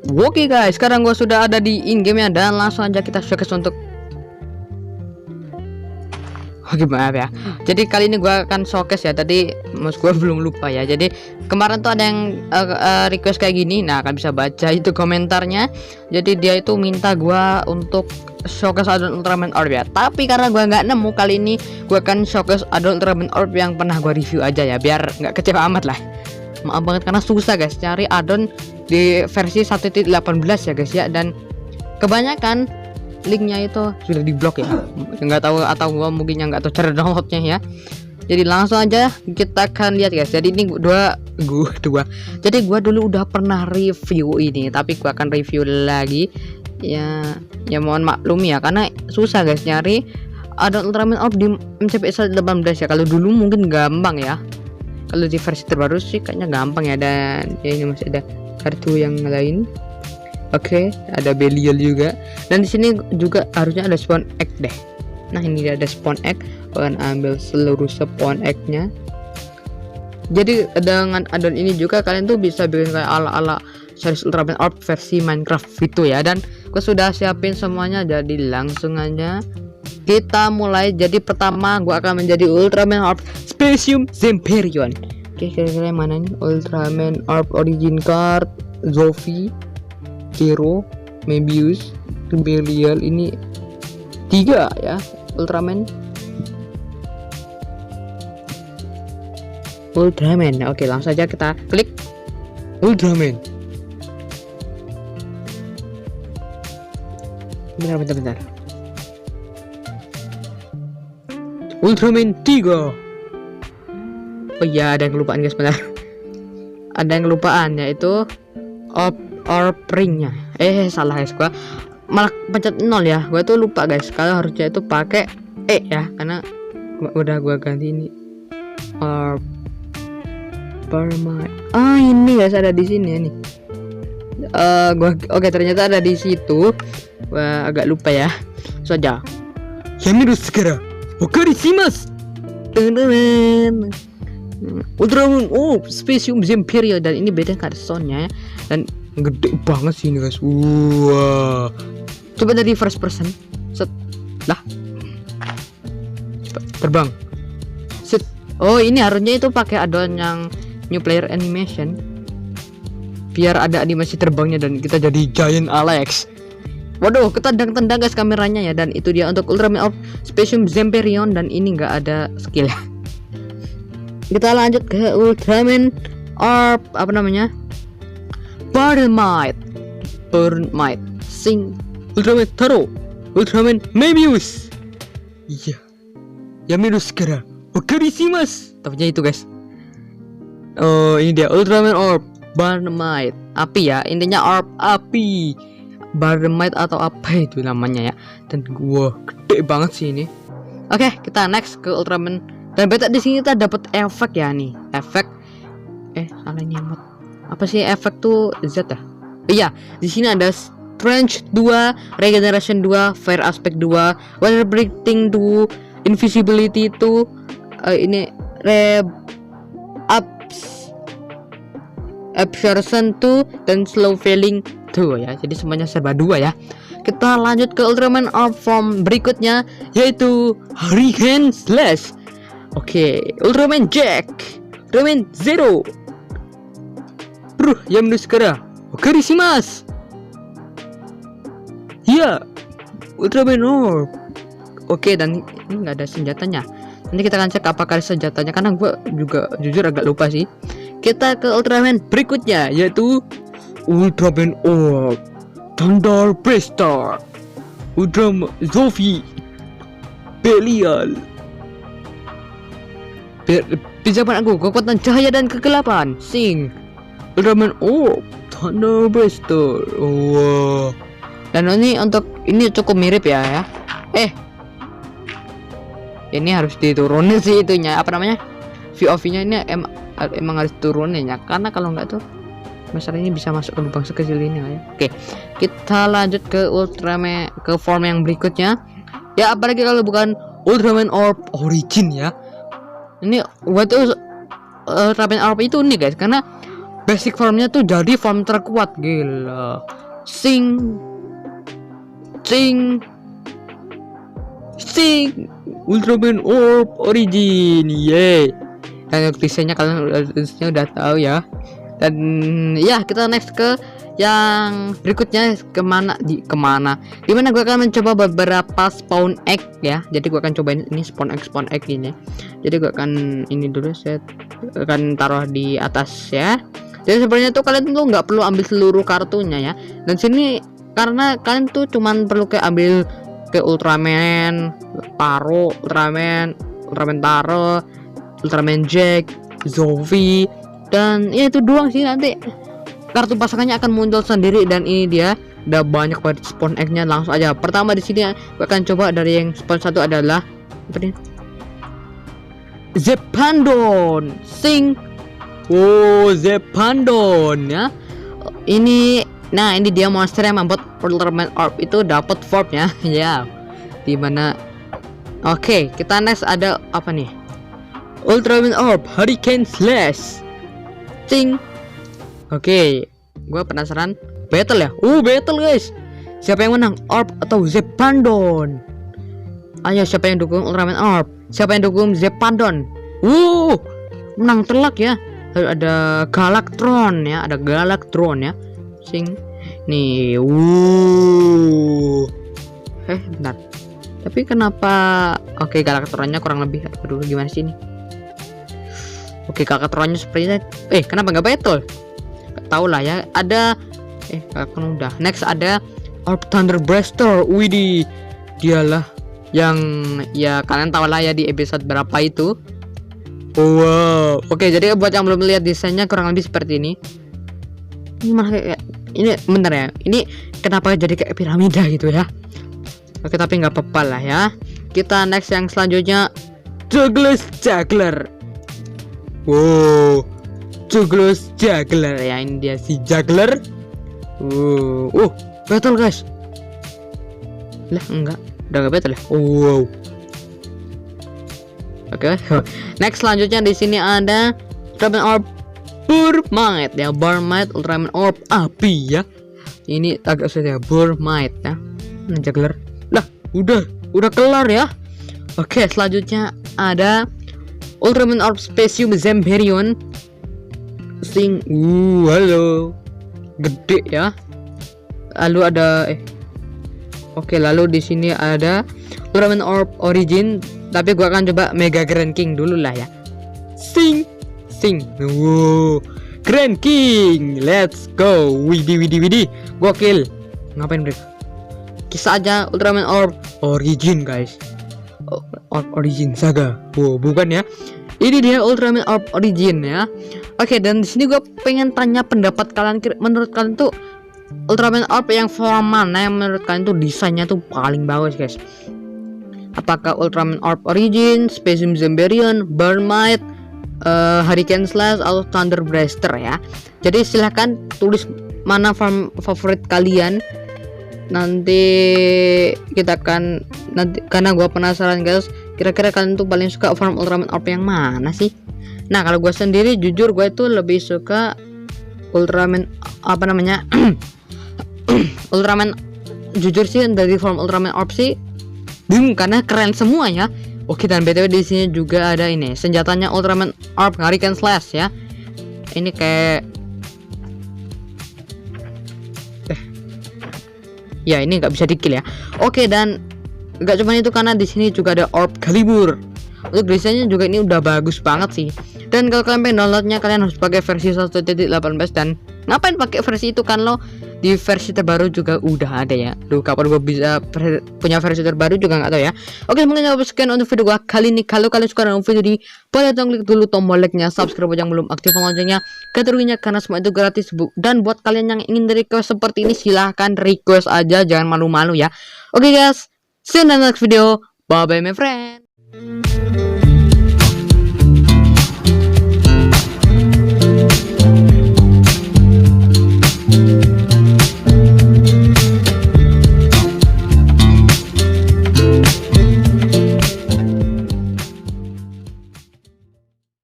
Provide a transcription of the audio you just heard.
Oke guys, sekarang gua sudah ada di in game ya, dan langsung aja kita showcase untuk Oke, maaf ya. Jadi kali ini gua akan showcase ya. Tadi mas gua belum lupa ya. Jadi kemarin tuh ada yang request kayak gini. Nah, kalian bisa baca itu komentarnya. Jadi dia itu minta gua untuk showcase addon Ultraman Orb ya. Tapi karena gua nggak nemu, kali ini gua akan showcase addon Ultraman Orb yang pernah gua review aja ya, biar nggak kecewa amat lah. Maaf banget karena susah guys cari addon di versi 1.18 ya guys ya, dan kebanyakan linknya itu sudah diblok ya, nggak tahu, atau gua mungkin yang nggak tahu cara downloadnya ya. Jadi langsung aja kita akan lihat guys. Jadi ini dua. Jadi gua dulu udah pernah review ini, tapi gua akan review lagi ya. Ya mohon maklum ya, karena susah guys nyari addon Ultraman Orb di MCP 1.18 ya. Kalau dulu mungkin gampang ya, kalau di versi terbaru sih kayaknya gampang ya. Dan ya ini masih ada kartu yang lain. Oke, ada Belial juga. Dan di sini juga harusnya ada spawn egg deh. Nah, ini ada spawn egg. Kalian ambil seluruh spawn egg-nya. Jadi dengan addon ini juga kalian tuh bisa bikin kayak ala-ala series Ultraman Orb versi Minecraft itu ya. Dan gue sudah siapin semuanya, jadi langsung aja kita mulai. Jadi pertama gue akan menjadi Ultraman Orb Specium Zemperion. Oke, kira-kira mana nih Ultraman Orb Origin Card? Zofi, Hero, Mebius, Belial, ini 3 ya Ultraman. Oke, langsung aja kita klik Ultraman. Bentar. Ultraman 3. Oh iya, ada yang kelupaan guys, benar. Ada yang kelupaan, yaitu Orb ringnya. Salah guys, gua malah pencet 0 ya. Gua tuh lupa guys, kalau harusnya itu pakai E ya, karena udah gua ganti ini Orb Permai. Ini guys ada di sini ya nih. Oke, ternyata ada di situ. Gua agak lupa ya. Saja. Yamiru segera. Okarishimasu. Ultraman Specium Zemperion, dan ini beda kan soundnya ya. Dan gede banget sih ini guys. Wah, coba dari first person. Set lah, coba terbang. Set. Oh, ini harusnya itu pakai addon yang new player animation, biar ada animasi terbangnya dan kita jadi Giant Alex. Waduh, ketendang-tendang guys kameranya ya. Dan itu dia untuk Ultraman Orb Specium Zemperion, dan ini nggak ada skill. Kita lanjut ke Ultraman Orb apa namanya? Burn Might, Sing, Ultraman Taro, Ultraman Mebius. Iya, Yamiru segera. Okarishimasu. Tapi itu guys. Oh, ini dia Ultraman Orb Burn Might, api ya. Intinya orb api. Burn Might atau apa itu namanya ya. Dan gua gede banget sih ini. Oke, kita next ke Ultraman. Dan beta di sini kita dapat efek ya nih. Efek salah nyemot. Apa sih efek tuh Z ya? Iya, di sini ada Strength 2, Regeneration 2, Fire Aspect 2, Water Breathing 2, Invisibility 2, ini Absorption 2, dan Slow Falling 2 ya. Jadi semuanya serba 2 ya. Kita lanjut ke Ultraman Orb form berikutnya, yaitu Hurricane Slash. Oke, Ultraman Jack, Ultraman Zero, Yamiru segera. Okarishimasu. Iya, Ultraman Orb. Oke, dan ini nggak ada senjatanya. Nanti kita akan cek apakah ada senjatanya, karena gue juga jujur agak lupa sih. Kita ke Ultraman berikutnya, yaitu Ultraman Orb Thunder Blaster, Ultraman Zofi, Belial. Pinjaman aku kekuatan cahaya dan kegelapan. Sing, Ultraman Orb Thunder Blaster. Wow. Dan ini untuk ini cukup mirip ya. Ini harus diturunin sih itunya, apa namanya, VOV-nya ini emang harus turunin ya, karena kalau nggak tuh masalah ini bisa masuk ke lubang sekecil ini ya. Oke, kita lanjut ke Ultraman, ke form yang berikutnya ya, apalagi kalau bukan Ultraman Orb Origin ya. Ini buat Ultraman Orb itu unik guys, karena basic formnya tuh jadi form terkuat, gila. Sing Ultraman Orb Origin, dan desainnya kalian udah tahu ya. Dan ya, kita next ke yang berikutnya, kemana dimana gue akan mencoba beberapa spawn egg ya. Jadi gue akan cobain ini spawn egg ini. Jadi gue akan ini dulu, saya akan taruh di atas ya. Jadi sebenarnya tuh kalian tuh nggak perlu ambil seluruh kartunya ya. Dan sini karena kalian tuh cuman perlu kayak ambil ke Ultraman Taro, Ultraman Taro, Ultraman Jack, Zombie, dan ya itu doang sih. Nanti kartu pasangannya akan muncul sendiri. Dan ini dia udah banyak banget spawn egg-nya. Langsung aja pertama di sini gue akan coba dari yang spawn satu adalah apa nih? Zepandon Sing. Zepandon ya. Ini dia monster yang membuat Ultraman Orb itu dapat formnya ya. Dimana oke, kita next ada apa nih? Ultraman Orb Hurricane Slash. Sing. Oke, gue penasaran. Battle ya? Battle guys. Siapa yang menang? Orb atau Zepandon? Ayo, siapa yang dukung Ultraman Orb? Siapa yang dukung Zepandon? Menang telak ya. Lalu ada Galactron ya. Sing. Nih. Bentar. Tapi kenapa? Oke, Galactronnya kurang lebih. Aduh, gimana sih ini? Oke, Galactronnya sepertinya. Kenapa nggak battle? Tahu lah ya. Ada. Kan udah. Next ada Orb Thunder Blaster. Widih. Dialah yang ya kalian tahu lah ya di episode berapa itu. Wow. Oke, jadi buat yang belum lihat desainnya kurang lebih seperti ini. Ini malah kayak ini bentar ya. Ini kenapa jadi kayak piramida gitu ya? Oke, tapi nggak apa-apa lah ya. Kita next yang selanjutnya, Juggler's Juggler. Juggler's Juggler ya. Ini dia si Juggler. Battle guys. Lah enggak, udah nggak battle ya. Oke. Next selanjutnya di sini ada Ultraman Orb Burmite ya. Ultraman Orb api ya. Ini agak sulit ya, Burmite ya. Juggler. Lah, udah kelar ya. Oke, selanjutnya ada Ultraman Orb Specium Zemberion. Sing. Halo. Gede ya. Lalu ada Oke, lalu di sini ada Ultraman Orb Origin, tapi gua akan coba Mega Grand King dulu lah ya. Sing. Grand King. Let's go. Widih. Gokil. Ngapain mereka? Kisah aja Ultraman Orb Origin guys. Orb Origin Saga. Bukan ya. Ini dia Ultraman Orb Origin ya. Oke, dan di sini gue pengen tanya pendapat kalian. Menurut kalian tuh Ultraman Orb yang form mana yang menurut kalian tuh desainnya tuh paling bagus guys? Apakah Ultraman Orb Origin, Specium Zemberion, Burmite, Hurricane Slash, atau Thunder Blaster ya? Jadi silahkan tulis mana form favorit kalian. Nanti kita akan karena gue penasaran guys, kira-kira kalian tuh paling suka form Ultraman Orb yang mana sih? Nah, kalau gue sendiri jujur gue itu lebih suka Ultraman Ultraman, jujur sih dari form Ultraman Orb sih karena keren semua ya. Oke, dan BTW di sini juga ada ini senjatanya Ultraman Orb Hurricane Slash ya. Ini kayak ya ini nggak bisa di-kill ya. Oke, dan nggak cuma itu karena di sini juga ada Orb Calibur. Untuk desainnya juga ini udah bagus banget sih. Dan kalau kalian pengen downloadnya, kalian harus pakai versi 1.18. Dan ngapain pakai versi itu kan lo di versi terbaru juga udah ada ya. Kapan gue bisa punya versi terbaru juga nggak tahu ya. Oke, mungkin sekian untuk video gue kali ini. Kalau kalian suka dengan video ini, boleh dong klik dulu tombol like-nya, subscribe yang belum, aktifkan loncengnya, keteruginya karena semua itu gratis bu. Dan buat kalian yang ingin request seperti ini, silahkan request aja, jangan malu-malu ya. Oke guys, see you in the next video. Bye bye my friend.